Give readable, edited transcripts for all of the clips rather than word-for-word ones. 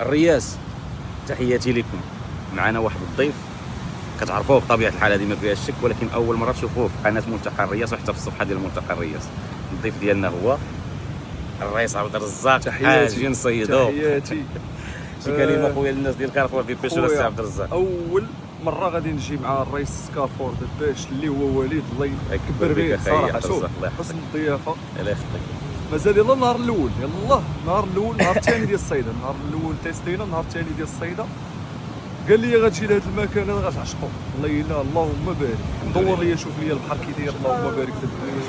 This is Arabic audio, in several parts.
الرياس، تحياتي لكم. معنا واحد الضيف كتعرفوه بطبيعه الحال، هذه ما فيهاش شك، ولكن اول مره تشوفوه في قناه ملتقى الرياس وحتى في الصفحه ديال ملتقى الرياس. الضيف ديالنا هو الرئيس عبد الرزاق. حاجي نصيدو. تحياتي. شي كلمه خويا للناس ديال كارفور ديال بيش ولا عبد الرزاق. اول مره غادي نجي مع الرئيس كارفور ديال بيش اللي هو وليد، الله يكبر به صراحه. شوف حسن الضيافه، الله يخليك. مازال يلا النهار الاول، يلا النهار الاول، النهار الثاني ديال الصيده، النهار الاول تيستينا، النهار الثاني ديال الصيده قال لي غتجي لهذا المكان هذا غتعشقو. والله الا اللهم بارك. دور لي شوف لي البحر كي داير، اللهم بارك في الدنيا.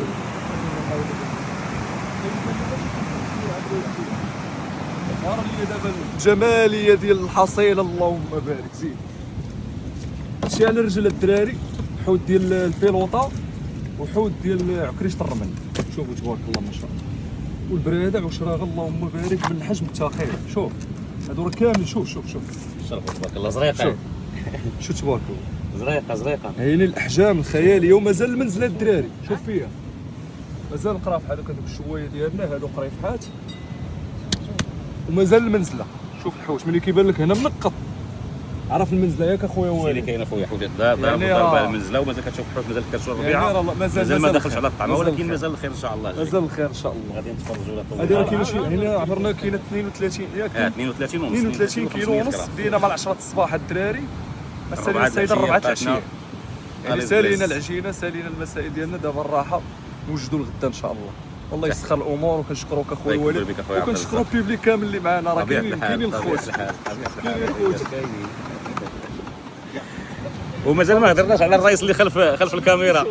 نهار لي دابا الجماليه ديال الحصيله، اللهم بارك. زيد هادشي على رجل الدراري، حوت ديال البيلوطا وحوت ديال عكريشه الرمل. شوفوا تبارك الله ما شاء الله، والبرادع وشراغ اللهم بارك من الحجم الثقيل. شوف هادو راه كامل، شوف شوف شوف شرفوا تبارك الله. زريقه شوف تبارك الله، زريقه هايلين الاحجام الخياليه. ومازال المنزله الدراري شوف فيها، مازال القراف بحال هكا، دوك الشوايه ديالنا هادو قريفحات، ومازال المنزله. شوف الحوش ملي كيبان لك هنا منقط، عرف المنزله ياك اخويا والي والي. اللي كاين اخويا حوت ضربه المنزله، ومازال كتشوف الحوت مازال كتشوف الربيعه، مازال ما دخلش على الطعمه، ولكن مازال الخير ان شاء الله. مازال الخير ان شاء الله. غادي نتفرجوا على هذه راه كاينه شي هنا عمرنا كاينه 32 ياك 32 ونص 32 كيلو ونص. بدينا مع 10 الصباح الدراري، سالينا السيده 4 العشيه، يعني سالينا العجينه، سالينا المسائل ديالنا. دابا الراحه نوجدوا الغدا ان شاء الله. والله يسخر الامور، وكنشكروك اخويا وليد، وكنشكروا البيبليك كامل اللي معنا. راه كاينين الخوت، كاينين الخوت. ومازال ما هضرناش على الرئيس اللي خلف الكاميرا.